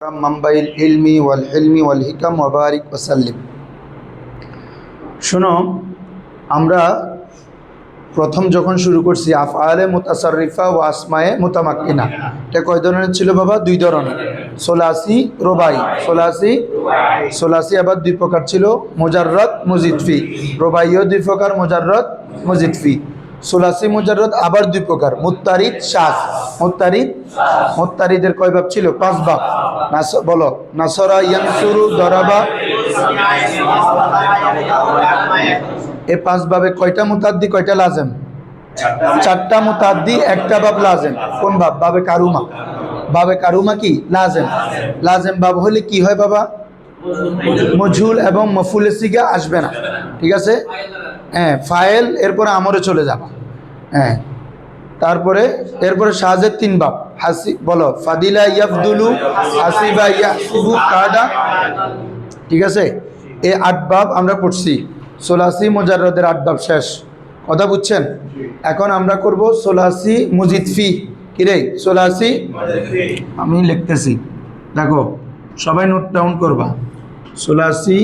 মাম্বাইল ইলমি ওয়াল হিলমি ওয়াল হিকাম ওয়া বারিক ওয়াসাল্লিম। শোনো, আমরা প্রথম যখন শুরু করছি আফআলে মুতাসাররিফা ও আসমায়ে মুতামাক্কিনা, এটা কয় ধরনের ছিল বাবা? দুই ধরনের, সোলাসি রুবাই। সোলাসি আবার দুই প্রকার ছিল, মুজাররদ মুজিদফি। রুবাইও দুই প্রকার, মুজাররদ মুজিদফি। সোলাসি মুজাররদ আবার দুই প্রকার, মুত্তারিদ শায। মুত্তারিদের কয় ভাব ছিল? পাঁচ ভাব। বলো, নাসরা ইয়ানসুরু, দরাবা। এই পাঁচ ভাবে কয়টা মুতাদ্দি, কয়টা লাজেম? চারটা মুতাদ্দি, একটা ভাব লাজেম। কোন ভাব? বাবে কারুমা। বাবে কারুমা কি? লাজেম। লাজেম ভাব হলে কি হয় বাবা? মজহুল এবং মফউলে সিগা আসবে না, ঠিক আছে? হ্যাঁ, ফাইল, এরপরে আমরে চলে যাবে। হ্যাঁ, তারপরে এরপরে শাযের তিন ভাব। হাসি, বলো, ফাদিলা ইয়াফদুলু, হাসিবা ইয়াহসিবু, কাদা, ঠিক আছে? এই আট ভাব আমরা পড়ছি। সোলাসি মুজাররদের আট ভাব শেষ, কথা বুঝছেন? এখন আমরা করব সোলাসি মুজিদফি। কি রে? সোলাসি, আমি লিখতেছি, দেখো সবাই নোট ডাউন করবা। সোলাসি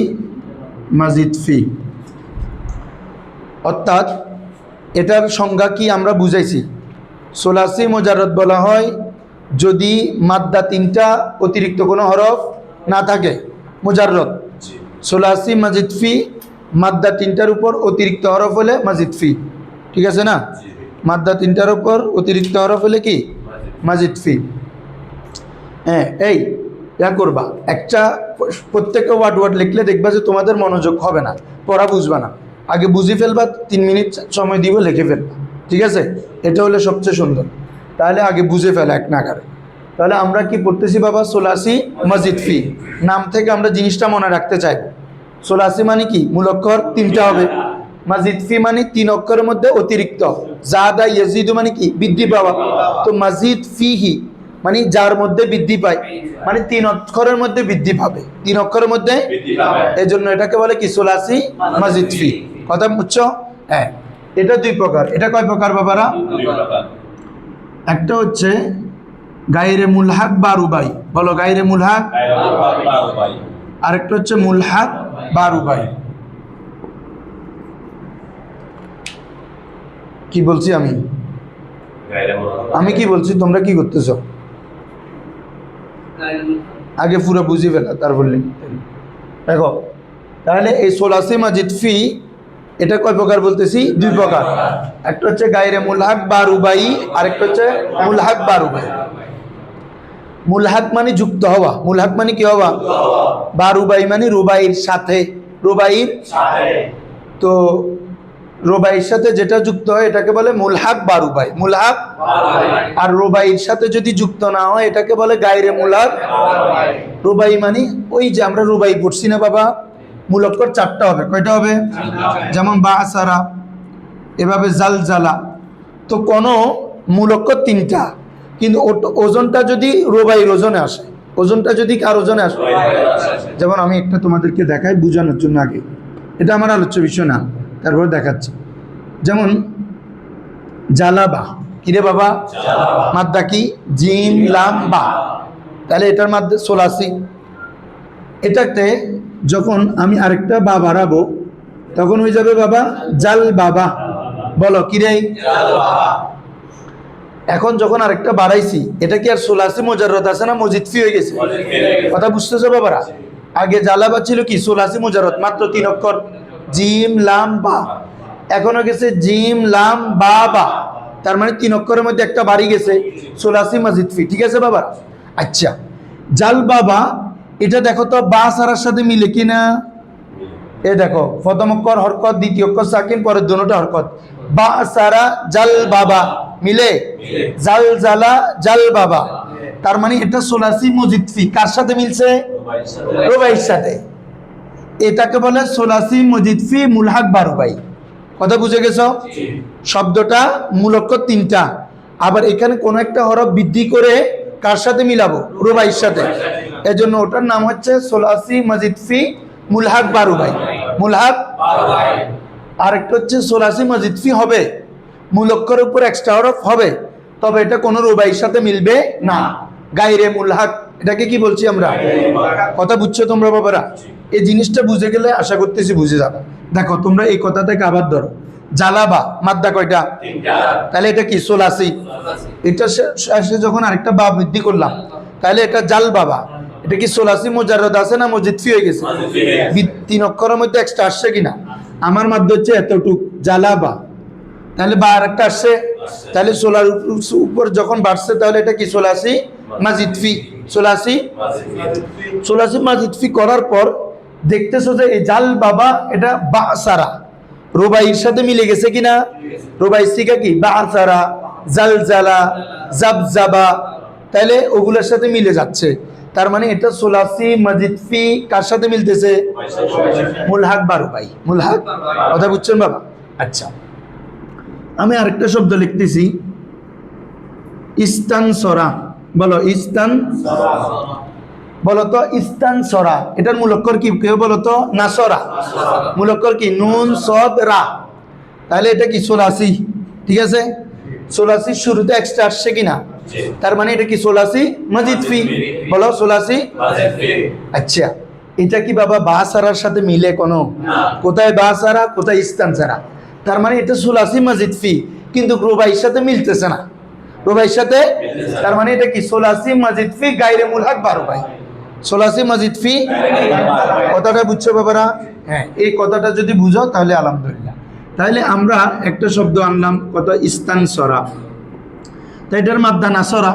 মাজিদফি অর্থাৎ এটার সংজ্ঞা কি আমরা বুঝাইছি। সোলাসি মুজাররদ বলা হয় যদি মাদ্দা তিনটা, অতিরিক্ত কোনো হরফ না থাকে, মুজাররদ। সোলাসি মাজিদফি মাদ্দা তিনটার উপর অতিরিক্ত হরফ হলে মাজিদফি, ঠিক আছে না? মাদ্দা তিনটার উপর অতিরিক্ত হরফ হলে কি? মাজিদফি। হ্যাঁ, এই ইয়া করবা, একটা প্রত্যেকটা ওয়ার্ড লিখলে দেখবা যে তোমাদের মনোযোগ হবে না, পড়া বুঝবা না। আগে বুঝে ফেলবা, 3 মিনিট সময় দিব, লিখে ফেলবা, ঠিক আছে? এটা হলে সবচেয়ে সুন্দর। তাহলে আগে বুঝে ফেলা এক নাগারে। তাহলে আমরা কি পড়তেছি বাবা? সোলাসি মাজিদফি। নাম থেকে আমরা জিনিসটা মনে রাখতে চাইব। সোলাসি মানে কি? মূল অক্ষর তিনটা হবে। মাজিদফি মানে 3 অক্ষরের মধ্যে অতিরিক্ত। জাদা ইয়াজিদু মানে কি? বৃদ্ধি পাওয়া। তো মাজিদ ফিহি মানে যার মধ্যে বৃদ্ধি পায়, মানে 3 অক্ষরের মধ্যে বৃদ্ধি পাবে, 3 অক্ষরের মধ্যে। এই জন্য এটাকে বলে কি? সোলাসি মাজিদফি। কথা বুঝছো? হ্যাঁ, এটা দুই প্রকার। এটা কয় প্রকার বাবারা? একটা হচ্ছে গায়রে মুলহাক বা রুবাই। বলো, গায়রে মুলহাক। আরেকটা হচ্ছে মুলহাক বা রুবাই। কি বলছি আমি কি বলছি, তোমরা কি করতেছ? আগে পুরো বুঝি ফেলা, তারপর দেখো। তাহলে এই সোলাসি মাজিদফি এটা কয় প্রকার বলতেছি? দুই প্রকার। একটা হচ্ছে গায়রে মুলহাক বা রুবাই, আরেকটা হচ্ছে মুলহাক বা রুবাই। মুলহাক মানে যুক্ত হওয়া। মুলহাক মানে কি হওয়া? বা রুবাই মানে রুবাইয়ের সাথে। রুবাইয়ের তো রুবাইয়ের সাথে যেটা যুক্ত হয় এটাকে বলে মুলহাক বা রুবাই। মুলহাক। আর রুবাইয়ের সাথে যদি যুক্ত না হয় এটাকে বলে গায়রে মুলহাক। রুবাই মানে ওই যে আমরা রুবাই পড়ছি না বাবা, মূল অক্ষর 4টা হবে। কয়টা হবে? যেমন বা আসারা, এভাবে জালজালা। তো কোন মূল অক্ষর 3টা, কিন্তু ওজনটা যদি রুবাইয়ের ওজনে আসে, ওজনটা যদি কার ওজনে আসে, যেমন আমি একটা তোমাদেরকে দেখাই বোঝানোর জন্য। আগে এটা আমার আলোচ্য বিষয় না, তারপর দেখাচ্ছি। যেমন জালাবা, কিরে বাবা? মাদ্দা কি? জিম লাম বা। তাহলে এটার মাদ্দা সোলাসি। এটাতে যখন আমি আরেকটা বা বাড়াবো তখন হয়ে যাবে বাবা জাল বাবা। বলো, কিরে? এখন যখন আরেকটা বাড়াইছি, এটা কি আর সোলাসি মুজাররদ আছে না মজিদফি হয়ে গেছে? কথা বুঝতেছো বাবারা? আগে জালাবা ছিল কি? সোলাসি মুজাররদ, মাত্র 3 অক্ষর, জিম লাম বা। এখনো গেছে জিম লাম বা বা, তার মানে 3 অক্ষরের মধ্যে একটা বাড়ি গেছে, সোলাসি মাজিদফি, ঠিক আছে বাবা? আচ্ছা, জাল বাবা এটা দেখো তো বা সারার সাথে মিলে কিনা? এ দেখো, প্রথম অক্ষর হরকত, দ্বিতীয় অক্ষর সাকিন, পরের দুটোটা হরকত। বা সারা জাল বাবা মিলে জাল জালা জাল বাবা। তার মানে এটা সোলাসি মুজিদফি। কার সাথে মিলছে? রুবাইয়ের সাথে। এটাকে বলে সোলাসি মুজিদফি মুলহাক বা রুবাই। কথা বুঝে গেছো? শব্দটা মূল অক্ষর 3টা, আবার এখানে কোন একটা হরফ বৃদ্ধি করে কার সাথে মিলাবো? রুবাইয়ের সাথে। এজন্য ওটার নাম হচ্ছে সোলাসি মাজিদফি মুলহাক বা রুবাই। মুলহাক। আরেকটা হচ্ছে সোলাসি মাজিদফি হবে, মূল অক্ষরের উপর এক্সট্রা হরফ হবে, তবে এটা কোনো রুবাইয়ের সাথে মিলবে না, গায়রে মুলহাক। এটাকে কি বলছি আমরা? কথা বুঝছো তোমরা বাবারা? এই জিনিসটা বুঝে গেলে আশা করতেছি বুঝে যাবে। দেখো তোমরা এই কথা থেকে আবার ধরো, জালাবা মাদ্দা কয়টা? তাহলে এটা কি? সোলাসি। এটা শেষে যখন আরেকটা বা বৃদ্ধি করলাম, তাহলে এটা জাল বাবা, এটা কি সোলাসি মুজাররদ আছে না মজিদফি হয়ে গেছে? তিন অক্ষরের মধ্যে এক্সট্রা আসছে কিনা? আমার মাদ্দা হচ্ছে এতটুক, জালাবা, তাহলে বা আরেকটা আসছে, তাহলে সোলার উপর যখন বাড়ছে তাহলে এটা কি? সোলাসি মাজিদফি। সোলাসি মাজিদফি করার পর দেখতেছো যে এই জাল বাবা এটা বা সারা রুবাইয়ের সাথে মিলে গেছে কিনা? রুবাই সিকা কি? বা সারা, জালজালা, জাবজাবা, তাহলে ওগুলোর সাথে মিলে যাচ্ছে। তার মানে এটা সোলাসি মাজিদফি কার সাথে মিলতেছে? মুলহাক বা রুবাই। মুলহাক, কথা বুঝছেন বাবা? আচ্ছা, আমি আরেকটা শব্দ লিখতেছি, ইস্তানসরা। বলো ইস্তান, বলো তো ইস্তানসরা, এটার মূলক্ষর কি? কেউ বলো তো? নাসরা। মূলক্ষর কি? নুন সদ রা। তাহলে এটা কি? সোলাসি। ঠিক আছে, সোলাসি শুরুতে এক্সট্রা আসছে কিনা? তার মানে এটা কি? সোলাসি মাজিদফি। বলো সোলাসি। আচ্ছা, এটা কি বাবা বা সারার সাথে মিলে কোনো? কোথায় বা সারা, কোথায় ইস্তানসারা? তার মানে এটা সোলাসি মাজিদফি, কিন্তু রুবাইয়ের সাথে মিলতেছে না। রুবাইয়ের সাথে, তার মানে এটা কি? সোলাসি মাজিদফি গায়রে মুলহাক বা রুবাই। সোলাসি মাজিদফি, কথাটা বুঝছো বাবারা? হ্যাঁ, এই কথাটা যদি বুঝো তাহলে আলহামদুলিল্লাহ। তাহলে আমরা একটা শব্দ আনলাম, কত? ইস্তানসরা। তাই এটার মাদ্দা নাসরা,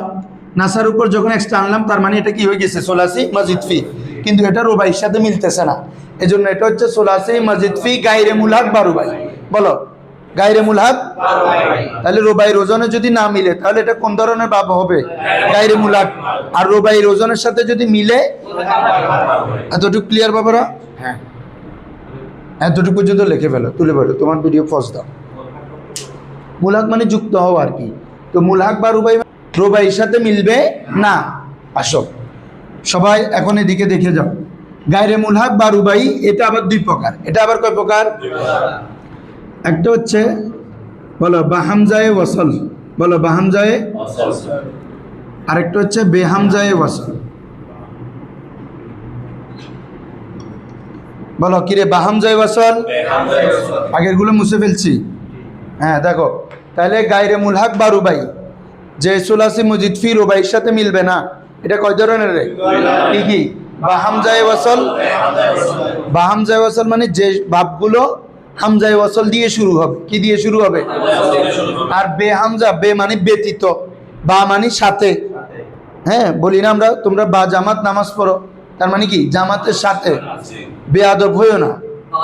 নাসার উপর যখন এক্সট্রা আনলাম তার মানে এটা কি হয়ে গেছে? সোলাসি মাজিদফি, কিন্তু এটা রুবাইয়ের সাথে মিলতেছে না, এজন্য এটা হচ্ছে সোলাসি মাজিদফি গায়রে মুলহাক বা রুবাই। বলো গায়রে মুলহাক। তাহলে রুবাইয়ের ওজনে যদি না মিলে তাহলে এটা কোন ধরনের বাব হবে? গায়রে মুলহাক। আর রুবাইয়ের ওজনের সাথে যদি মিলে, এতটুকু ক্লিয়ার বাবারা? হ্যাঁ, এতটুকু পর্যন্ত লিখে ফেলো, তুলে ফেলো, তোমার ভিডিও পজ দাও। মুলহাক মানে যুক্ত হওয়া আর কি। তো মুলহাক বা রুবাই, রুবাইয়ের সাথে মিলবে না। আসো সবাই এখন এদিকে দেখে যাও, গায়রে মুলহাক বা রুবাই এটা আবার দুই প্রকার। এটা আবার কয় প্রকার? একটা হচ্ছে, বলো বাহামজায়ে ওয়াসল। বলো বাহামজায়ে। আরেকটা হচ্ছে বেহামজায়ে ওয়াসল। বলো কিরে? বাহামজায়ে ওয়াসল। আগের গুলো মুছে ফেলছি। হ্যাঁ দেখো, তাহলে গায়রে মুলহাক বা রুবাই, যে সোলাসি মুজিদফি রুবাইয়ের সাথে মিলবে না, এটা কয় ধরনের রে? কি কি? বাহামজায়ে ওয়াসল। বাহামজায়ে ওয়াসল মানে যে ভাবগুলো হামজায়ে ওয়াসল দিয়ে শুরু হবে। কি দিয়ে শুরু হবে? আর বেহামজা, বে মানে ব্যতীত, বা মানে সাথে। হ্যাঁ, বলি না আমরা, তোমরা বা জামাত নামাজ পড়ো, তার মানে কি? জামাতের সাথে। বেআদব হইও না,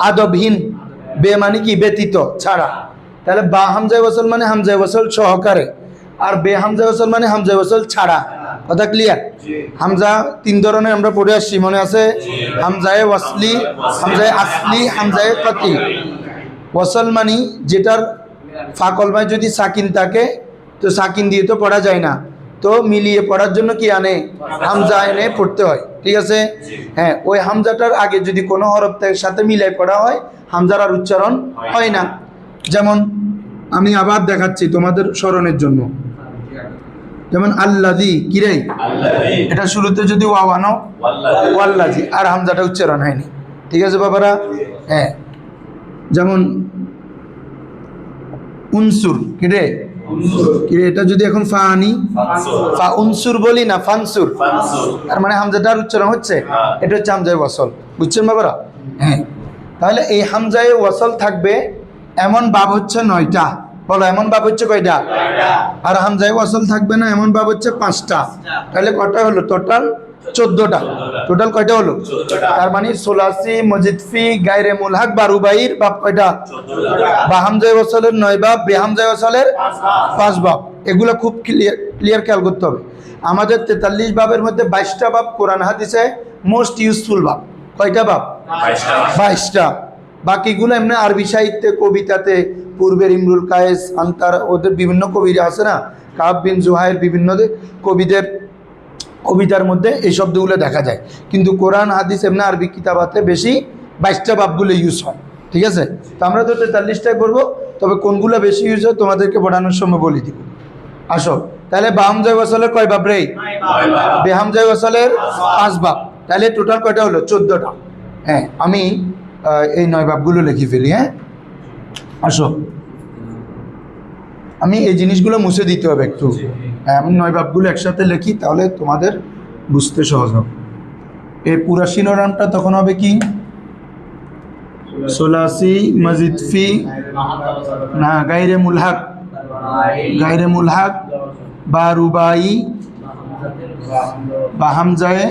আদবহীন। বে মানে কি? ব্যতীত, ছাড়া। তাহলে বা হামজায়ে ওয়াসল মানে হামজায়ে ওয়াসল সহকারে, আর বে হামজায়ে ওয়াসল মানে হামজায়ে ওয়াসল ছাড়া। কথা ক্লিয়ার? হামজা তিন ধরনের আমরা পড়ে আসছি, মনে আছে? হামজায়ে ওয়াসলি, হামজায়ে আসলি, হামজায়ে কাতি। ওয়াসল মানে যেটার ফাকলমায় যদি সাকিন থাকে, তো সাকিন দিয়ে তো পড়া যায় না, তো মিলিয়ে পড়ার জন্য কি আনে? হামজা এনে পড়তে হয়। ঠিক আছে? হ্যাঁ, ওই হামজাটার আগে যদি কোনো হরফের সাথে মিলাই পড়া হয়, হামজার আর উচ্চারণ হয় না। যেমন আমি আবার দেখাচ্ছি তোমাদের স্মরণের জন্য, যেমন আল্লাযী, কি রে? এটা শুরুতে যদি ওয়াও আনো, ওয়াল্লাযী, আর হামজাটা উচ্চারণ হয়নি। ঠিক আছে বাবারা? হ্যাঁ, যেমন উনসুর, কি রে? এটা যদি এখন ফা আনি, ফা উনসুর বলি না, ফানসুর, তার মানে হামজাটার উচ্চারণ হচ্ছে, এটা হচ্ছে হামজায়ে ওয়াসল। বুঝছেন বাবারা? হ্যাঁ, তাহলে এই হামজায়ে ওয়াসল থাকবে এমন বাব হচ্ছে 9টা। বলো এমন বাব হচ্ছে কয়টা? আর হামজায়ে ওয়াসল থাকবে না এমন বাব হচ্ছে 5টা। তাহলে কয়টা হলো? টোটাল 14টা। টোটাল কয়টা হলো? তার মানে সোলাসি মুজিদফি গায়রে মুলহাক বা রুবাইয়ের বাব কয়টা? বা হামজায়ে ওয়াসলের 9 বাব, বে হামজায়ে ওয়াসলের 5 বাব। এগুলো খুব ক্লিয়ার খেয়াল করতে হবে। আমাদের 43 বাবের মধ্যে 22টা বাব কোরআন হাদিসে মোস্ট ইউজফুল বাব। কয়টা বাব? 22টা। বাকিগুলো এমনি আরবি সাহিত্যে, কবিতাতে, পূর্বের ইমরুল কায়েস, আন্তার, ওদের বিভিন্ন কবিরা আছে না, কাব বিন জুহাইর, বিভিন্ন কবিদের কবিতার মধ্যে এই শব্দগুলো দেখা যায়। কিন্তু কোরআন হাদিস এমনি আরবি কিতাবাতে বেশি 22টা বাবগুলো ইউজ হয়। ঠিক আছে? তো আমরা তো 43টায় পড়বো, তবে কোনগুলো বেশি ইউজ হয় তোমাদেরকে পড়ানোর সময় বলে দিব। আসো তাহলে বা হামজায়ে ওয়াসালের কয় বাব রে? বে হামজায়ে ওয়াসালের 5 বাব। তাহলে টোটাল কয়টা হলো? 14টা। হ্যাঁ, আমি এই 9 বাবগুলো লিখে ফেলি। হ্যাঁ, আসো, আমি এই জিনিসগুলো মুছে দিতে হবে একটু। হ্যাঁ, আমি 9 বাবগুলো একসাথে লিখি, তাহলে তোমাদের বুঝতে সহজ হবে। এই পুরা শিরোনামটা তখন হবে কি? সোলাসি মজিদ ফি না গায়রে মুলহাক, গায়রে মুলহাক বা রুবাই বা হামজায়ে।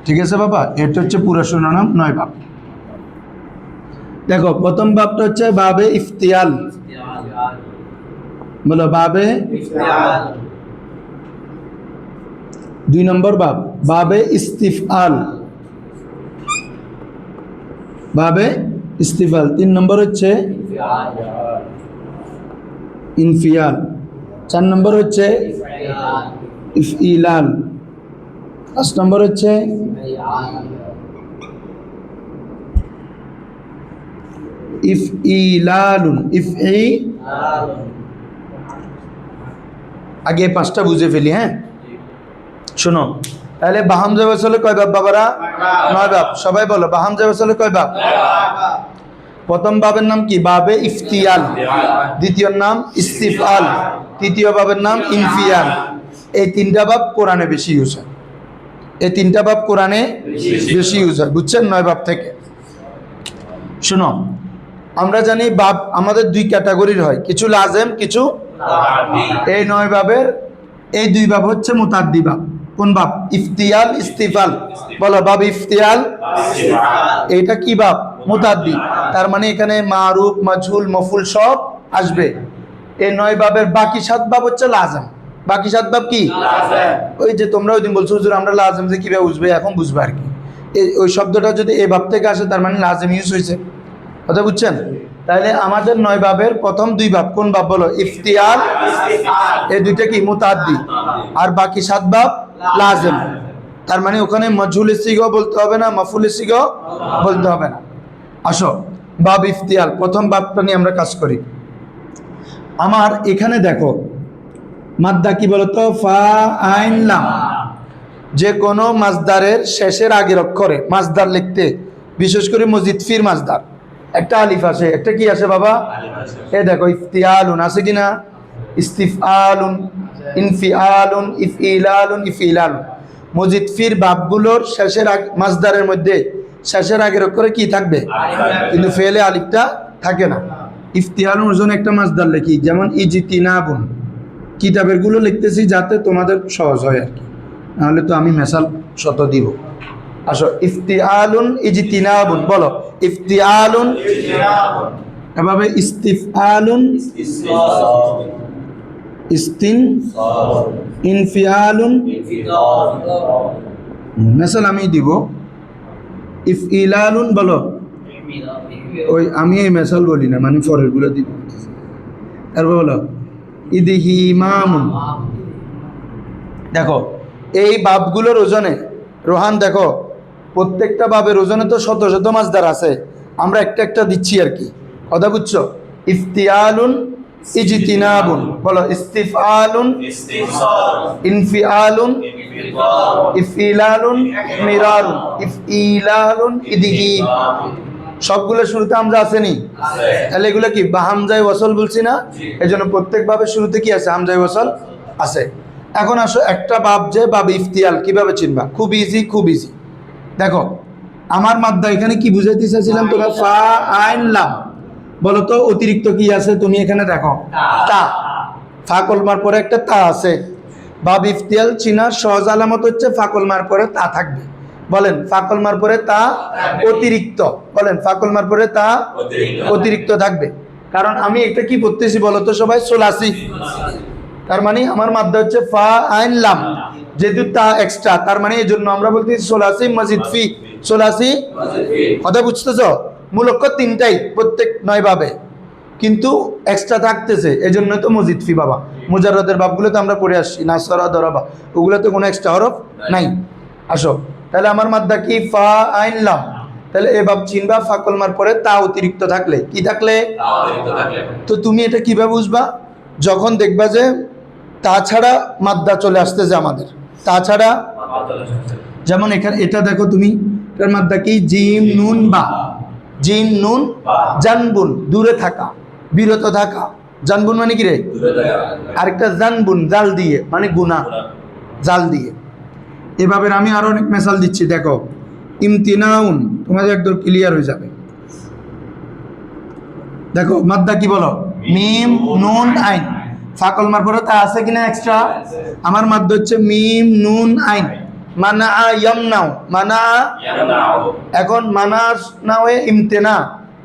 ঠিক আছে বাবা, এটা হচ্ছে পুরা শিরোনাম 9 বাব। দেখো, প্রথম বাবটা হচ্ছে বাবে ইফতিয়াল। বলো বাবে। 2 নম্বর বাব বাবে ইস্তিফআল, বাবে ইস্তিফাল। 3 নম্বর হচ্ছে ইনফিয়াল। 4 নম্বর হচ্ছে ইফইলাল। 5 নম্বর হচ্ছে ইফইলালুন। আগে 5টা বুঝে ফেলি। হ্যাঁ, শোনো, তাহলে বা হামজায়ে ওয়াসালের কয় বাব বাবারা? 9 বাব। সবাই বলো, বা হামজায়ে ওয়াসালের কয় বাব? প্রথম বাবের নাম কি? বাবে ইফতিয়াল। দ্বিতীয় নাম ইস্তিফআল। তৃতীয় বাবের নাম ইনফিয়াল। এই 3টা বাব কোরআনে বেশি ইউজ হয়। এই 3টা বাব কোরআনে বেশি ইউজ হয়, বুঝছেন? 9 বাব থেকে। শোনো, আমরা জানি বাব আমাদের 2 ক্যাটাগরির হয়, কিছু লাজেম, কিছু। এই 9 বাবের এই 2 বাব হচ্ছে মুতাদ্দি বাব। কোন বাব? ইফতিয়াল, ইস্তিফাল। বলো, বাব ইফতিয়াল। এটা কি বাব? মুতাদ্দি। তার মানে এখানে মারুফ, মাজহুল, মফুল সব আসবে। এই 9 বাবের বাকি 7 বাব হচ্ছে লাজেম। বাকি 7 বাব কি? ওই যে তোমরা ওই দিন বলছো হুজুর আমরা লাজেম যে কিভাবে বুঝবে, এখন বুঝবে আর কি। ওই শব্দটা যদি এই বাব থেকে আসে, তার মানে লাজেম ইউজ হয়েছে। কথা বুঝছেন? তাহলে আমাদের 9 বাবের প্রথম 2 বাব কোন বাব? বলো, ইফতিয়াল। এই 2টা কি? মুতাদ্দি। আর বাকি 7 বাব লাজেম। তার মানে ওখানে মাজহুল সিগা বলতে হবে না, মাফুল সিগা বলতে হবে না। আসো, বাব ইফতিয়াল, প্রথম বাবটা নিয়ে আমরা কাজ করি। আমার এখানে দেখো, মাদ্দা কি বলতো? ফা আইন লাম। যে কোনো মাজদারের শেষের আগের অক্ষরে মাজদার লিখতে, বিশেষ করে মজিদ ফির মাজদার, একটা আলিফ আসে। একটা কি আসে বাবা? এই দেখো, ইফতিয়ালুন আছে কিনা? ইস্তিফআলুন, ইনফিআলুন, ইফইলালুন, ইফইলালুন। মজিদ ফির বাবগুলোর শেষের মাজদারের মধ্যে শেষের আগের অক্ষরে কি থাকবে? কিন্তু ফেলে আলিফটা থাকে না। ইফতিয়ালুন জন্য একটা মাজদার লিখি, যেমন ইজতিনাবুন। কিতাবের গুলো লিখতেছি যাতে তোমাদের সহজ হয় আর কি, নাহলে তো আমি মেসাল শত দিব। আসো, ইফতিয়ালুন, ইজতিনাবুন। বলো, ইফতিয়ালুন। এভাবে ইস্তিফআলুন, ইনফিআলুন। মেসাল আমি দিব। ইফইলালুন। বলো, ওই আমি এই মেসাল বলি না, মানে পরের গুলো দিব। তারপর বলো ইদহিমামুন। দেখো, এই বাবগুলোর ওজনে, রোহান দেখো, প্রত্যেকটা বাবের ওজনে তো শত শত মাজদার আছে, আমরা একটা একটা দিচ্ছি আর কি। কথা বুঝছো? ইফতিয়ালুন, ইজতিনাবুন। বলো, ইস্তিফআলুন, ইনফিআলুন, ইফইলালুন, মিরারুন, ইফইলালুন, ইদহিম। সবগুলো শুরুতে হামজা আসেনি? তাহলে এগুলো কি? বা হামজায়ে ওয়াসল বলছি না? এজন্য প্রত্যেক বাবের শুরুতে কি আছে? হামজায়ে ওয়াসল আছে। এখন আসো, একটা বাব যে বাব ইফতিয়াল কিভাবে চিনবা? খুব ইজি, খুব ইজি। দেখো, আমার মাদ্দা এখানে কি বুঝাইতে চাইছিলাম তোমরা? ফা আইন লাম। বলো তো অতিরিক্ত কি আছে? তুমি এখানে দেখো, তা। ফা কলমার পরে একটা তা আছে। বাব ইফতিয়াল চিনার সহজ আলামত হচ্ছে ফা কলমার পরে তা থাকবে। বলেন, ফা কলমার পরে তা অতিরিক্ত। বলেন, ফা কলমার পরে তা অতিরিক্ত থাকবে। কারণ আমি এটা কি পড়তেছি বলো তো সবাই? সোলাসি। তার মানে আমার মাদ্দা হচ্ছে ফা আইন লাম, যেহেতু তা এক্সট্রা, তার মানে এই জন্য আমরা বলতেছি সোলাসি মজিদ ফি। সোলাসি। কথা বুঝতেছ? মূলক্ষ 3টাই প্রত্যেক 9 বাবে, কিন্তু এক্সট্রা থাকতেছে, এই জন্য তো মজিদ ফি বাবা। মুজাররদের বাবগুলো তো আমরা পড়ে আসছি, নাসরা, দরাবা, ওগুলোতে কোনো এক্সট্রা হরফ নাই। আসো, তাহলে আমার মাদ্দা কি? ফা আইন লাম। তাহলে এ বাব চিনবা ফা কলমার পরে তা অতিরিক্ত থাকলে। কি থাকলে? তো তুমি এটা কিভাবে বুঝবা? যখন দেখবা যে তাছাড়া মাদ্দা চলে আসতেছে আমাদের, তাছাড়া যেমন এখানে এটা দেখো তুমি, এটার মাদ্দা কি? জিম নুন বা, জিম নুন জানবুন, দূরে থাকা, বিরত থাকা। জানবুন মানে কি রে? আরেকটা জানবুন, জাল দিয়ে, মানে গুনাহ, জাল দিয়ে। এভাবে আমি আরো অনেক মেসাল দিচ্ছি, দেখো। ইমতিনাউন, তোমাদের একদম ক্লিয়ার হয়ে যাবে। দেখো মাদ্দা কি বলো? মিম নুন আইন, ফাকল মার পরে তা আছে কিনা এক্সট্রা? আমার মাদ্দা হচ্ছে মিম নুন আইন, মানা ইয়ামনাউ, মানা। এখন মানা না হয়ে ইমতিনা,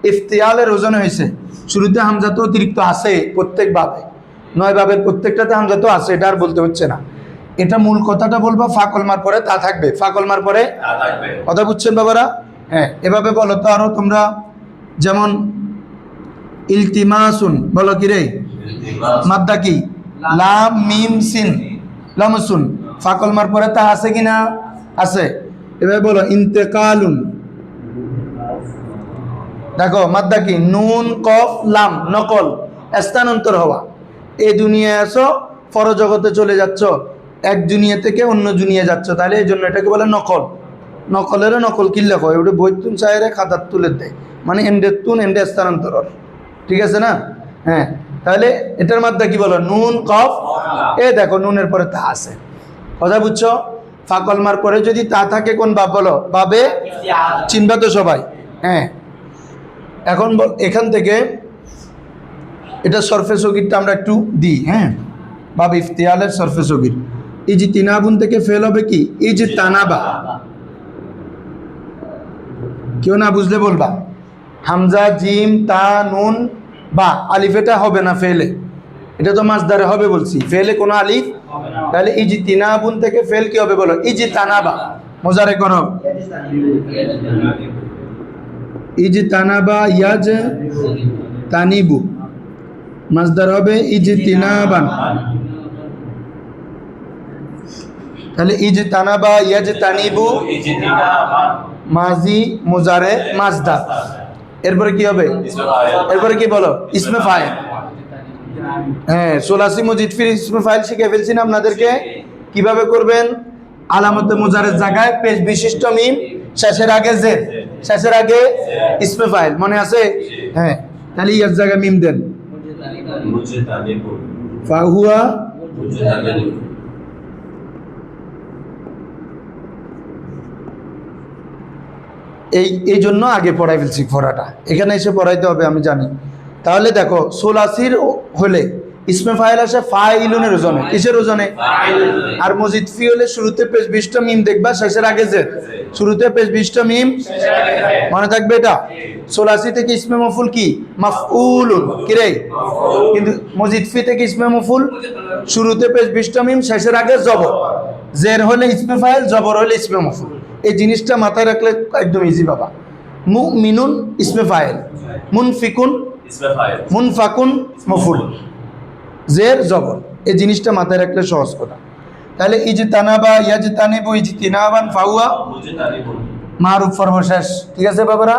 ইফতিয়ালের ওজন হয়েছে। শুরুতে হামজা তো অতিরিক্ত আছে প্রত্যেক বাবে, 9 বাবের প্রত্যেকটাতে হামজা তো আছে, এটা আর বলতে হচ্ছে না। এটা মূল কথাটা বলবো, ফাকল মার পরে তা থাকবে, ফাকল মার পরে কথা বুঝছেন বাবারা? হ্যাঁ, এভাবে বলো তো আরো তোমরা। যেমন ইলতিমাসুন, বলো কি রে? মাদ্দা কি? লাম মিম সিন, লামসুন, ফাকল মার পরে তা আছে কিনা? আছে। এভাবে বলো ইন্তেকালুন। দেখো মাদ্দা কি? নুন কফ লাম, নকল, স্থানান্তর হওয়া। এই দুনিয়ায় আসো, পরজগতে চলে যাচ্ছ, এক দুনিয়া থেকে অন্য দুনিয়া যাচ্ছ, তাহলে এই জন্য এটাকে বলে নকল। নকলেরও নকল কিল্লা কয়, ওটা বৈতুন চায়ের খাতার তুলে দেয়, মানে এন্ডের তুন এন্ডে স্থানান্তর। ঠিক আছে না? হ্যাঁ, তাহলে এটার মাদ্দা কি বলো? নুন কফ, এ দেখো নুনের পরে তা আছে, কথা বুঝছো? ফাকল মার পরে যদি তা থাকে কোন বাব বলো? বাবে চিনবা তো সবাই? হ্যাঁ, এখন এখান থেকে এটা সরফে সগিরটা আমরা একটু দিই। হ্যাঁ, বাব ইফতিয়ালের সরফে সগির। এই যে তিনাবুন থেকে ফেল হবে কি? এই যে তানাবা, কেউ না বুঝলে বলবা। হামজা জিম তা নুন বা, আলিফ এটা হবে না ফেলে, এটা তো মাসদারে হবে বলছি, ফেলে কোনো আলিফ। তাহলে এই যে তিনাবুন থেকে ফেল কি হবে বলো? এই যে তানাবা, মোজারে করো, এই যে তানাবা, ইয়াজ তানিবু, মাসদার হবে ইজতিনাবান। তাহলে ইজতানাবা ইয়াজতানিবু মাজি মুজারে মাসদার। এরপরে কি হবে? এরপরে কি বলো? ইসমে ফাইল। হ্যাঁ, সোলাসি মজিদ ফির ইসমে ফাইল শিখে ফেলছি না আপনাদেরকে, কিভাবে করবেন। আলামতে মুজারের জায়গায় পেশ বিশিষ্ট মিম, শেষের আগে জের, শেষের আগে ইসমে ফাইল, মনে আছে? হ্যাঁ, তাহলে ইয়ার জায়গায় মিম দেন, ফাহুয়া। এই জন্য আগে পড়াই ফেলছি পড়াটা, এখানে এসে পড়াইতে হবে আমি জানি। তাহলে দেখো সোলাসির হলে ইসমে ফাইল আসে ফাইলুনের ওজনে, কিসের ওজনে? আর মজিদ ফি হলে শুরুতে পেশ বিশিষ্ট মিম দেখবা, শেষের আগে জের, শুরুতে পেশ বিশিষ্ট মিম, মনে থাকবে এটা। সোলাসি থেকে ইসমে মফুল কি? মাফউলুন, কি রে? কিন্তু মজিদ ফি থেকে ইসমে মফুল শুরুতে পেশ বিশিষ্ট মিম, শেষের আগে জবর, জের হলে ইসমে ফাইল, জবর হলে ইসমে মফুল। এই জিনিসটা মাথায় রাখলে একদম ইজি বাবা। মুমিনুন ইসমে ফাইল, মুনফিকুন, মুনফাকুন মফুল, জের জবর, এই জিনিসটা মাথায় রাখলে সহজ কথা। তাহলে ইজতানাবা ইয়াজতানিবু ইজতিনাবান ফাহুয়া মারুফ সর্বশেষ। ঠিক আছে বাবারা?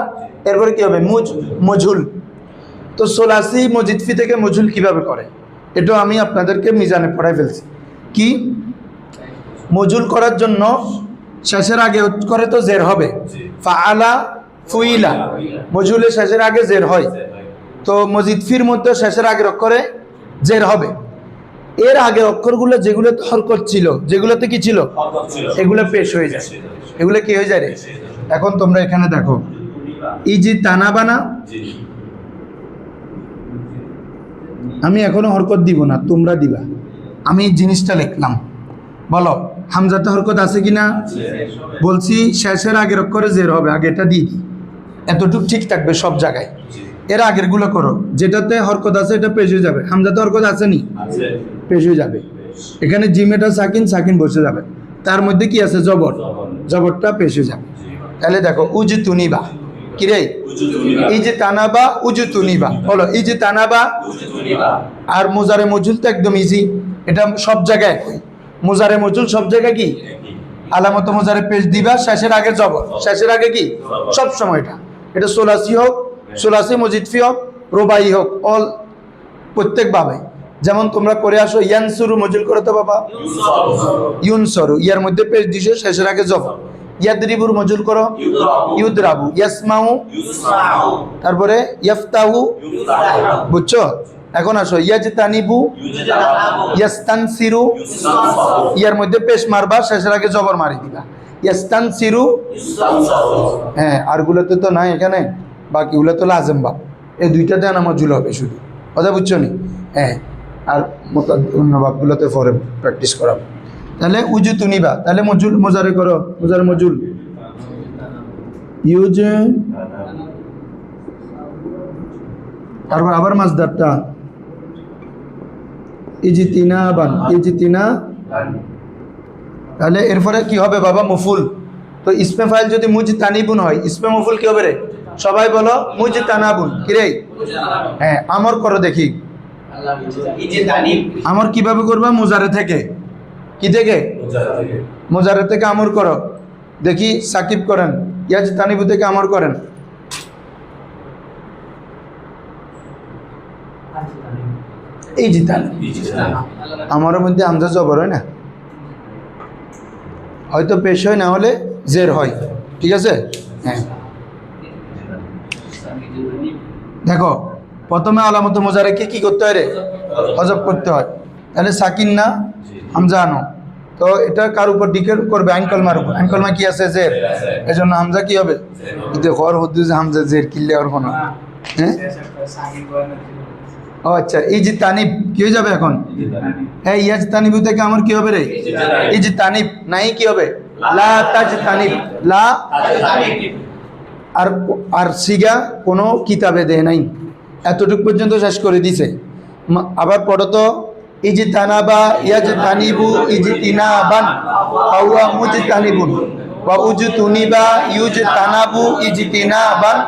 এরপরে কি হবে? মজহুল। তো সোলাসি মজিদ ফি থেকে মজহুল কিভাবে করে, এটা আমি আপনাদেরকে মিজানে পড়াই ফেলছি। কি মজহুল করার জন্য শেষের আগে করে তো জের হবে, ফাআলা ফুইলা, মজহুলের শেষের আগে জের হয়, তো মজিদ ফির মধ্যে শেষের আগের অক্ষরে জের হবে। এর আগের অক্ষরগুলো যেগুলোতে হরকত ছিল, যেগুলোতে কি ছিল, এগুলো পেশ হয়ে যায়, এগুলো কি হয়ে যায় রে? এখন তোমরা এখানে দেখো, ইজি তানাবানা, আমি এখনো হরকত দিব না, তোমরা দিবা। আমি জিনিসটা লিখলাম, বলো হামজাতে হরকত আছে কিনা? বলছি শেষের আগের অক্ষরে জের হবে, আগে এটা দিয়ে দিই, এতটুকু ঠিক থাকবে সব জায়গায়। এর আগের গুলো করো, যেটাতে হরকত আছে এটা পেশ হয়ে যাবে, হামজাতে হরকত আছে নি, পেশ হয়ে যাবে। এখানে জিমেটা সাকিন, সাকিন বসে যাবে, তার মধ্যে কি আছে? জবর, জবরটা পেশ হয়ে যাবে। তাহলে দেখো উজতুনিবা, কি রে? ইজ তানাবা উজতুনিবা, বলো ইজ তানাবা। আর মুজারে মজুল তো একদম ইজি, এটা সব জায়গায় মুজারে মজুল সব জায়গায় কি আলামত মুজারে পেশ দিবা, শেষের আগে জবর, শেষের আগে কি সব সময় এটা সোলাসি হোক, সোলাসি মজিদ ফি হোক, রুবাই হোক, অল প্রত্যেক ভাবে যেমন তোমরা করে আসো ইয়ানসুরু মজুল করো তো বাবা, ইউনসরু, ইয়ার মধ্যে পেশ দিছো, শেষের আগে জবর। ইয়াদরিবুর মজুল করো, ইউদরাবু। ইয়াসমাউ, তারপরে ইয়াফতাহু, বুঝছো? এখন আসো ইয়াজতানিবু, ইয়াস্তানসিরু, ইয়ার মধ্যে পেশ মারবা, শেষের আগে জবর মারি দিবা, ইয়াস্তানসিরু। হ্যাঁ, আরগুলোতে তো নাই এখানে, বাকিগুলো তো লাজেম বাপ, এই দুইটাতে আনা মজুল হবে শুধু, কথা বুঝছো নি? হ্যাঁ, আর অন্য বাপগুলোতে পরে প্র্যাকটিস করাবো। তাহলে উজু তুনিবা, তাহলে মজুল মোজারে করো, মোজারে মজুল ইউজ, তারপর আবার মাজদারটা ইজতিনাবান, ইজতিনা। তাহলে এরপরে কি হবে বাবা? মফুল। তো ইসমে ফাইল যদি মুজতানিবুন হয়, ইসমে মফুল কি হবে রে? সবাই বলো মুজতানাবুন। কি রে? হ্যাঁ, আমর করো দেখি। আমর কিভাবে করবা? মুজারে থেকে। কি থেকে? মুজারে থেকে আমর করো দেখি। সাকিব করেন, ইয়াজতানিবু থেকে আমর করেন। এই জিতান আমার মধ্যে আমজা জবর হয় না, হয়তো পেশ হয়, না হলে জের হয়। ঠিক আছে? হ্যাঁ, দেখো প্রথমে আলামত মোজারেকে কি করতে হয় রে? হজব করতে হয়। তাহলে সাকিন না হামজা আনো, তো এটা কার উপর ডিকেট করবে? আইনকলমার উপর। আইনকলমা কি আছে? জের। এই জন্য হামজা কি হবে? কিন্তু ঘর হদ্দু হামজা জের কিনলে আর কোনো। হ্যাঁ, ও আচ্ছা, এই যে তানিব কি হয়ে যাবে এখন? হ্যাঁ, ইয়াজ তানিবু থেকে আমার কি হবে রে? এই যে তানিব নাই কি হবে? লা তাজ তানিব, লা। আর সিগা কোনো কিতাবে দেয় নাই, এতটুকু পর্যন্ত শেষ করে দিছে। আবার পড়ো তো, ইজি তানাবা ইয়াজ তানিবু ইজি তিনাবান ফাওয়া মুজ তানিবুন ওয়া উজু তুনিবা ইউজ তানাবু ইজি তিনাবান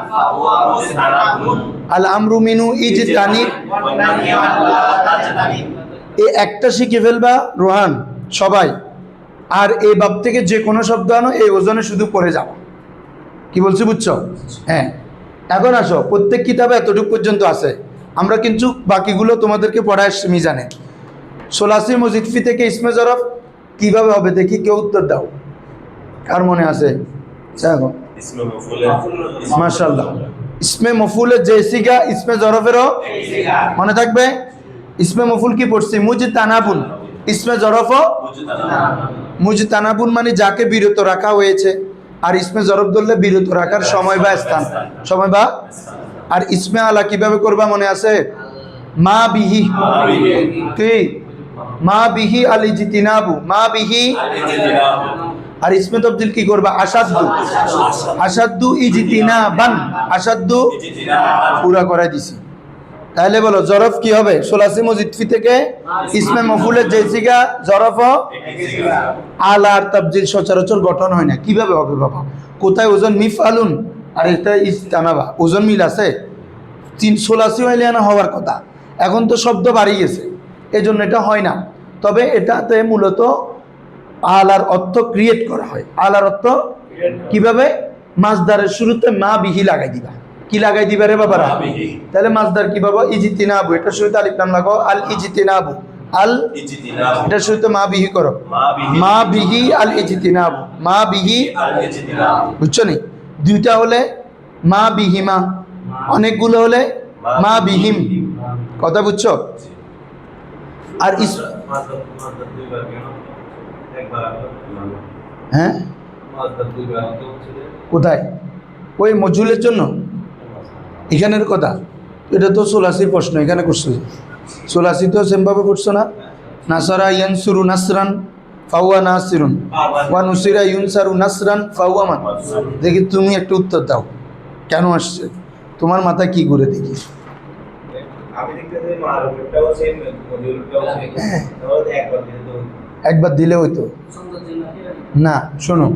আল আমরু মিনু ইজ তানিব। এই একটা শিখে ফেলবা রোহান সবাই, আর এই বাপ থেকে যে কোনো শব্দ আনো এই ওজনে শুধু পড়ে যাও। কি বলছি বুঝছো? হ্যাঁ, এখন আসো, প্রত্যেক কিতাবে এতটুকু পর্যন্ত আছে, আমরা কিন্তু বাকিগুলো তোমাদেরকে পড়ায় মিজানে। সোলাসি মজিদফি থেকে ইসমে জরফ কিভাবে হবে দেখি, কেউ উত্তর দাও, কার মনে আছে? মাশাআল্লাহ, ইসমে মফুলের যে সিগা ইসমে জরফেরও মনে থাকবে। ইসমে মফুল কি পড়ছি? মুজতানাবুন। ইসমে জরফও মুজতানাবুন, মানে যাকে বিরত রাখা হয়েছে। আর ইসমে জরফ ধরলে বিরত রাখার সময় বা স্থান, সময় বা। আর ইসমে আলা কিভাবে করবা মনে আছে? মা বিহি, কি? মা বিহি আল ইজতিনাবু, মা বিহি। আর ইসমে তবদিল কি করবা? আসাদ্দু, আসাদ্দু ইজতিনাবান, আসাদ্দু পুরা করাই দিছি। তাহলে বলো জরফ কি হবে? সোলাসি মজিদফি থেকে ইসমে মফুলের যে সিগা জরফ আলা আর তাবজিল সচরাচর গঠন হয় না। কিভাবে হবে বাবা? কোথায় ওজন? মিফআলুন আর এটা ইস্তানাবা, ওজন মিল আছে। 386 আলিয়ানা হওয়ার কথা, এখন তো শব্দ বাড়ি গেছে, এই জন্য এটা হয় না। তবে এটাতে মূলত আলার অর্থ ক্রিয়েট করা হয়। আলার অর্থ কিভাবে? মাজদারের শুরুতে মা বিহি লাগাই দিবা। কি লাগাই দিবা রে বাবারা? তাহলে মাজদার কি বাবা? ইজতিনাবু, এটা শুরুতে আলিফ লাম লাগাও, আল ইজতিনাবু, আল ইজতিনাবু, এটা শুরুতে মা বিহি করো, মা বিহি আল ইজতিনাবু, মা বিহি আল ইজতিনাবু। বুঝছো নি? দুইটা হলে মা বিহিমা, অনেকগুলো হলে মা বিহিম। কথা বুঝছো? আর হ্যাঁ, কোথায়? ওই মজুলের জন্য এখানের কথা। এটা তো সোলাসির প্রশ্ন, এখানে করছো। সোলাসি তো সেমভাবে করছো না? নাসারা ইয়ানসুরু নাসরান ফাওয়া নাসিরুন ওয়া নুসিরা ইউনসারু নাসরান ফাওয়া মান। দেখি তুমি একটু উত্তর দাও, কেন আসছে তোমার মাথায় কি ঘুরে দেখি। একবার দিলে হইতো না। শোনো,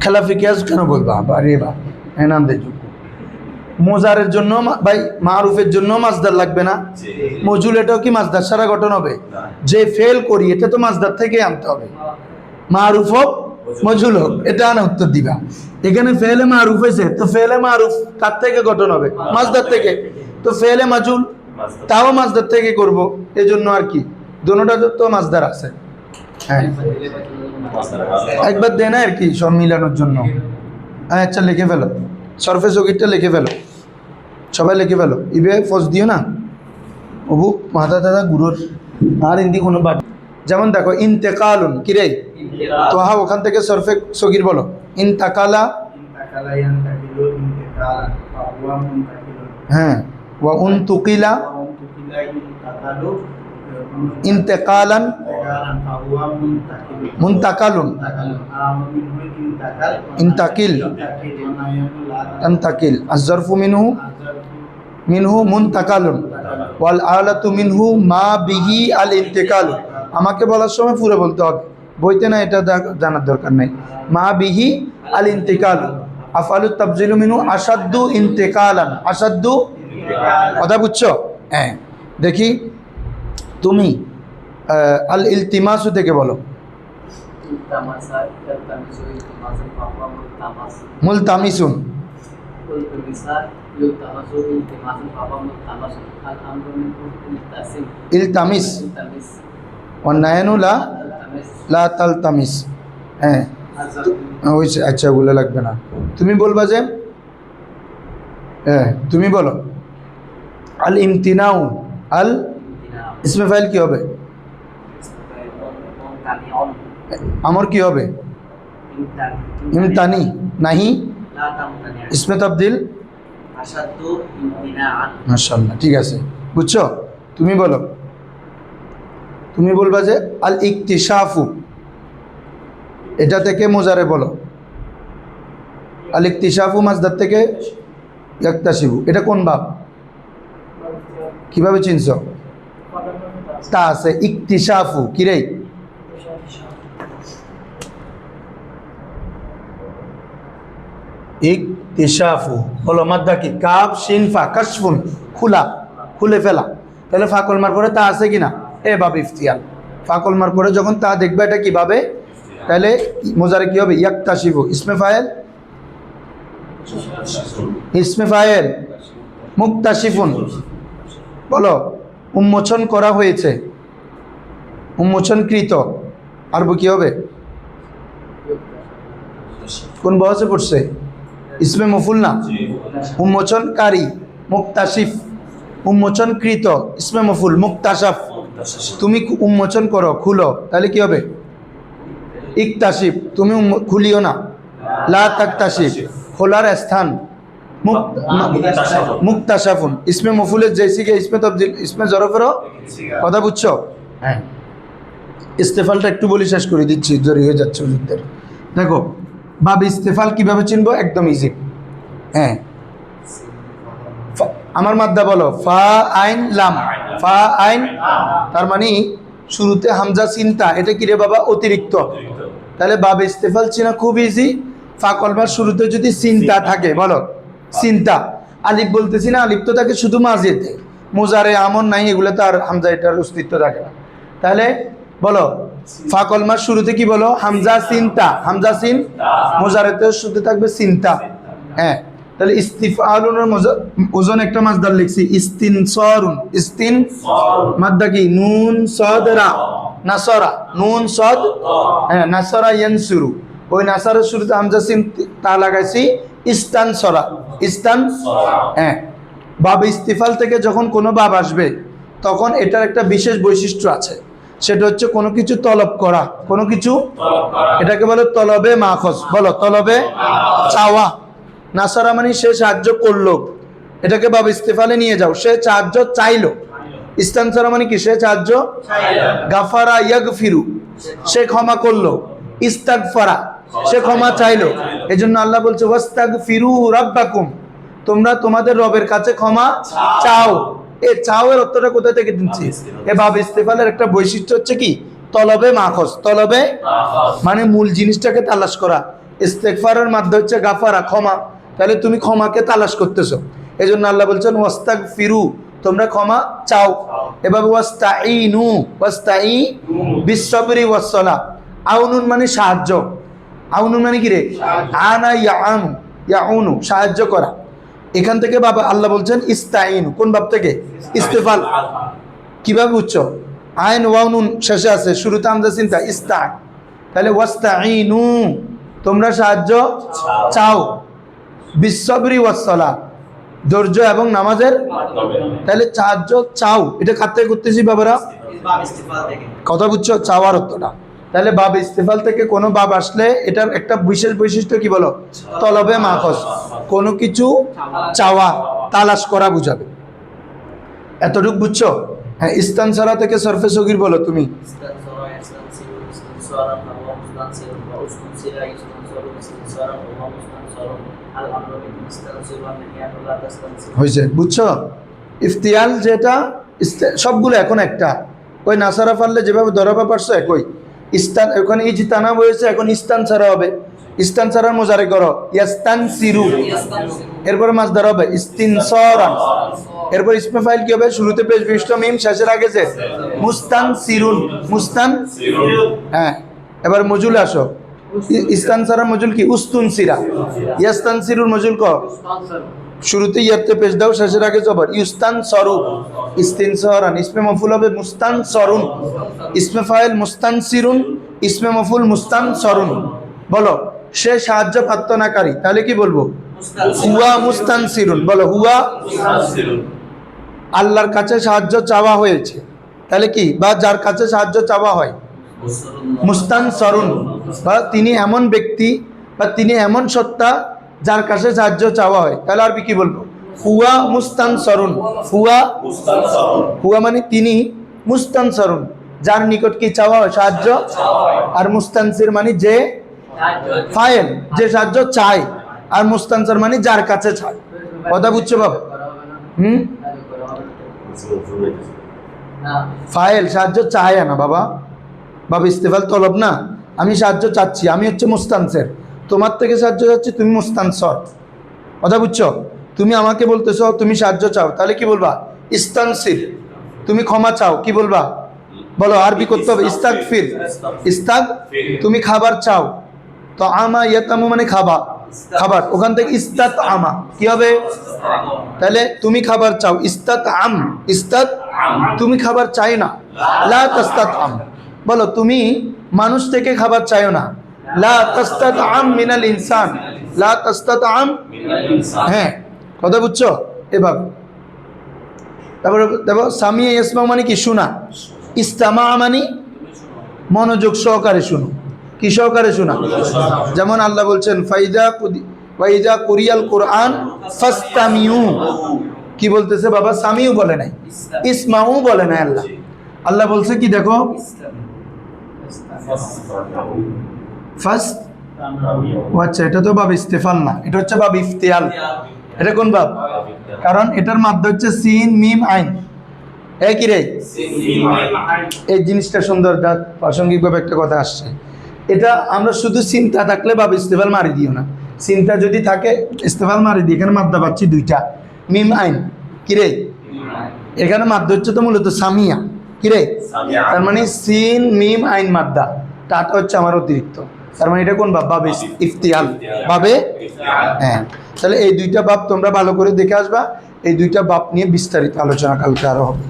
খেলাফি কিয়াস কেন বলবা? আরে বা নাম দে মোজারের জন্য ভাই, মারুফের জন্য মাজদার লাগবে না? মজুল এটাও কি মাজদার সারা গঠন হবে? যে ফেল করি এটা তো মাজদার থেকে আনতে হবে। মারুফ হোক মজুল হোক, এটা আনা উত্তর দিবা। এখানে ফেলে মারুফ হয়েছে, তো ফেলে মারুফ কার থেকে গঠন হবে? মাজদার থেকে। তো ফেলে মাজুল তাও মাছদার থেকে করব, এজন্য আর কি দোনোটা তো মাছদার আছে। হ্যাঁ, একবার দেয় না আর কি সব মিলানোর জন্য। আচ্ছা লিখে ফেলো, সরফে সগিরটা লিখে ফেলো, সবাই লিখে ফেলো। ইবে ফস দিও না অবু মাথা দাদা গুরুর আর হিন্দি কোনো বাদ। যেমন দেখো ইন্তেকালুন কিরে, তো হ্যাঁ ওখান থেকে সরফে সগির বলো। ইনতাকালা, হ্যাঁ, ওয়া উনতুকিলা ইন্তেকালান মুনতাকালুন ইনতাকিল তানতাকিল আয-যারফু মিনহু মুনতাকালুন ওয়াল আলাতু মিনহু মা বিহি আল ইন্তিকাল। আমাকে বলার সময় পুরো বলতে হবে, বইতে না এটা জানার দরকার নেই। মা বিহি আল ইন্তিকাল, আফআলু তাবজিলু মিনহু আশাদ্দু ইন্তিকালান, আশাদ্দু, কথা বুঝছো? হ্যাঁ, দেখি তুমি আল ইলতিমাসু থেকে বলো। মুলতামিসুন, ইলতামিস, অন্যায়নু লা লা তালতামিস। হ্যাঁ ওই আচ্ছা ওগুলো লাগবে না, তুমি বলবা যে হ্যাঁ তুমি বলো আল ইমতিনাউ, আল ইসমে ফাইল কি হবে? আমর কি হবে? ইমতানি নাহি, ইসমে তাবদিল মাশাআল্লাহ, ঠিক আছে বুঝছো। তুমি বলো, তুমি বলবা যে আল ইকতিশাফু, এটা থেকে মোজারে বলো। আল ইকতিশাফু মাসদার থেকে ইয়াকতাশিবু, এটা কোন বাব? কিভাবে চিনছ? তা আছে ইকতিশাফু কিরে, ইকতিশাফু বলো মাদ্দা কি? কাফ শিন ফা, কাশফুন খুলা, খুলে ফেলা। তাহলে ফা কলমার পরে তা আছে কিনা? এ বাব ইফতিয়াল। ফা কলমার পরে যখন তা দেখবে এটা কিভাবে, তাহলে মোজারে কি হবে? ইয়াকতাশিফু। ইসমে ফাইল, ইসমে ফাইল মুক্তাশিফুন বলো উন্মোচন করা হয়েছে, উন্মোচনকৃত। আর কি হবে? কোন বহসে পড়ছে? ইসমে মফুল না, উন্মোচনকারী মুক্তাশিফ, উন্মোচনকৃত ইসমে মফুল মুক্তাশাফ। তুমি উন্মোচন করো, খুলো, তাহলে কি হবে? ইকতাশিফ। তুমি খুলিও না, লা তাকতাশিফ, খোলার স্থান মুক্তাশাফুন। ইসমে মফুলের জেসিকে ইসমে তাবদিল, ইসমে জরফেরও, কথা বুঝছো? হ্যাঁ, ইস্তেফালটা একটু বলি শেষ করে দিচ্ছি, জরি হয়ে যাচ্ছে হুজুরদের। দেখো বাব ইস্তেফাল কিভাবে চিনবো, একদম ইজি। হ্যাঁ, আমার মাদ্দা বলো ফা আইন লাম, ফা আইন, তার মানে শুরুতে হামজা চিন্তা, এটা কি রে বাবা? অতিরিক্ত। তাহলে বাব ইস্তেফাল চিনা খুব ইজি। ফা কলমার শুরুতে যদি চিন্তা থাকে, বলো চিন্তা। আলিফ বলতেছি না, আলিফ তো থাকে শুধু মাঝেতে, মোজারে আমন নাই, এগুলো তো আর হামজা এটার অস্তিত্ব থাকে না। তাহলে বলো ফা কলমার শুরুতে কি বলো? হামজা চিন্তা, হামজা সিন, মোজারেতে শুরুতে থাকবে চিন্তা। হ্যাঁ, তাহলে ইস্তিফআলুনের ওজন একটা মাসদার লিখছি ইস্তিনসারুন, ইস্তিন মাদ্দা কি? নুন সাদ রা, নাসরা, নুন সাদ, হ্যাঁ নাসরা ইয়ানসুরু, ওই নাসারের শুরুতে হামজা সিন তা লাগাইছি ইস্তানসরা, ইস্তান। হ্যাঁ, বাব ইস্তিফাল থেকে যখন কোনো বাব আসবে তখন এটার একটা বিশেষ বৈশিষ্ট্য আছে, সেটা হচ্ছে কোনো কিছু তলব করা, কোনো কিছু, এটাকে বলে তলবে মাখজ। বলো তলবে চাওয়া। নাসারা মানে সে সাহায্য করলো, এটাকে বাব ইস্তেফালে নিয়ে যাও, সে সাহায্য চাইলো। ইস্তানসারা মানে কি? সে সাহায্য, গাফারা ইয়াগফিরু, সে ক্ষমা করলো। ইস্তাগফারা, সে ক্ষমা চাইলো। এজন্য আল্লাহ বলছে ওয়াস্তাগফিরু রাব্বাকুম, তোমরা তোমাদের রবের কাছে ক্ষমা চাও। এ চাও এর অর্থটা কোথা থেকে দিচ্ছি? এ বাব ইস্তেফালের একটা বৈশিষ্ট্য হচ্ছে কি? তলবে মাখজ, তলবে মানে মূল জিনিসটাকে তালাশ করা। ইস্তেগফারের মাধ্যমে হচ্ছে গাফারা, ক্ষমা। তাহলে তুমি ক্ষমাকে তালাশ করতেছো, এই জন্য আল্লাহ বলছেন ওয়াস্তাগফিরু, তোমরা ক্ষমা চাও। এভাবে ওয়াস্তাইনু, ওয়াস্তাই বিসসবরি ওয়াসসালাহ। আউনুন মানে সাহায্য, আউনুন মানে কি রে? আনা ইয়াআনু, ইয়াউনু সাহায্য করা। এখান থেকে বাবা আল্লাহ বলছেন ইস্তাইন, কোন বাব থেকে? ইস্তেফাল। কিভাবে বুঝছো? আইন ওয়াও নুন শেষে আছে, শুরুতে আমরা চিন্তা ইস্তা, তাহলে ওয়াস্তাইনু, তোমরা সাহায্য চাও, বিসসবরি ওয়াসসালাহ, ধৈর্য এবং নামাজের, তাহলে সাহায্য চাও, এটা কার থেকে করতেছি বাবারা? কথা বুঝছো? চাওয়ার অর্থটা। তাহলে বাব ইস্তেফাল থেকে কোনো বাব আসলে এটার একটা বিশেষ বৈশিষ্ট্য কি বলো? তলবে মাখজ, কোনো কিছু চাওয়া, তালাশ করা বুঝাবে। এতটুকু বুঝছো? হ্যাঁ, ইস্তানসারা থেকে সরফে সগীর বলো তুমি। হয়েছে, বুঝছো? ইফতিয়াল যেটা সবগুলো এখন একটা, ওই নাসারা ফাললে যেভাবে ধরাবা পারছো একই। ইস্তান ওখানে ইজতানা হয়েছে, এখন ইস্তান ছাড়া হবে। ইস্তান ছাড়ার মোজারে করো ইয়াস্তান সিরু, এরপরে মাছ ধরা হবে ইস্তিনসরান, এরপর ইসমে ফাইল কি হবে? শুরুতে পেশ বিশিষ্ট মিম, শেষের আগে যে মুস্তান সিরুন, মুস্তান, হ্যাঁ। এবার মজুল আসো, ইস্তান ছাড়ার মজুল কি? উস্তুন সিরা। ইয়াস্তান সিরুর মজুল ক, শুরুতে ইয়াতে পেশ দাও, শেষের আগে জবর ইস্তান সরু, ইস্তিনসরান। ইসমে মফুল হবে মুস্তান সরুন, ইসমে ফাইল মুস্তান সিরুন, ইসমে মফুল মুস্তান সরুন। বলো, সে সাহায্য প্রার্থনাকারী, তাহলে কি বলবো? হুয়া মুস্তান সিরুন। বলো, হুয়া, আল্লাহর কাছে সাহায্য চাওয়া হয়েছে, তাহলে কি? বা যার কাছে সাহায্য চাওয়া হয়, মুস্তান সরুন, বা তিনি এমন ব্যক্তি বা তিনি এমন সত্তা যার কাছে সাহায্য চাওয়া হয়, তাহলে আরবি কি বলবো? হুয়া মুস্তান সরুন। হুয়া, হুয়া মানে তিনি, মুস্তান সরুন যার নিকট কি চাওয়া হয়? সাহায্য। আর মুস্তানসির মানে যে ফাইল, যে সাহায্য চায়, আর মুস্তানসির মানে যার কাছে চায়। কথা বুঝছো বাবা? ফাইল সাহায্য চায় না বাবা, বাবা ইস্তেফাল তলব না। আমি সাহায্য চাচ্ছি, আমি হচ্ছে মুস্তানসির, তোমার থেকে সাহায্য চাচ্ছি, তুমি মুস্তানসর। কথা বুঝছো? তুমি আমাকে বলতেছো তুমি সাহায্য চাও, তাহলে কি বলবা? ইস্তানসির। তুমি ক্ষমা চাও, কি বলবা? বলো, আরবি করতে হবে ইস্তাগফির। ইস্তাগ, তুমি খাবার চাও, তো আমা ইয়াতামু মানে খাবা, খাবার, ওখান থেকে ইস্তাত আমা কি হবে? তাহলে তুমি খাবার চাও, ইস্তাত আম, ইস্তাত, তুমি খাবার চাই না, লা তাস্তাত আম। বলো, তুমি মানুষ থেকে খাবার চাইও না, লা তাস্তাত আম মিনাল ইনসান, লা তাস্তাত আম। হ্যাঁ, কথা বুঝছো? এভাবে। তারপরে দেখো, সামিয়া ইসমা মানে কি? শোনা। ইস্তামা মানে মনোযোগ সহকারে শুনো, কি সহকারে শোনা? যেমন আল্লাহ বলছেন ফাইদা কুরিয়াল কোরআন ফাস্তামিউ, কি বলতেছে বাবা? সামিউ বলে নাই, ইসমাউ বলে নাই। আল্লাহ আল্লাহ বলছে কি? দেখো, ফার্স্ট, আচ্ছা এটা তো বাব ইস্তেফাল না, এটা হচ্ছে বাব ইফতিয়াল। এটা কোন বাব? কারণ এটার মাধ্যমে হচ্ছে সিন মিম আইন। একই রে, এই জিনিসটা সুন্দর, প্রাসঙ্গিকভাবে একটা কথা আসছে। এটা আমরা শুধু চিন্তা থাকলে বাব ইস্তেফাল মারি দিও না, চিন্তা যদি থাকে ইস্তেফাল মারি দিই। এখানে মাদ্দা পাচ্ছি দুইটা, মিম আইন। কিরে, এখানে মাদ্দা হচ্ছে তো মূলত সামিয়া, কিরে, তার মানে সিন মিম আইন মাদ্দা, টাটা হচ্ছে আমার অতিরিক্ত। তার মানে এটা কোন বাব? বাবে ইফতিয়াল, বাবে। হ্যাঁ, তাহলে এই দুইটা বাব তোমরা ভালো করে দেখে আসবা। এই দুইটা বাব নিয়ে বিস্তারিত আলোচনা কালকে আরো হবে।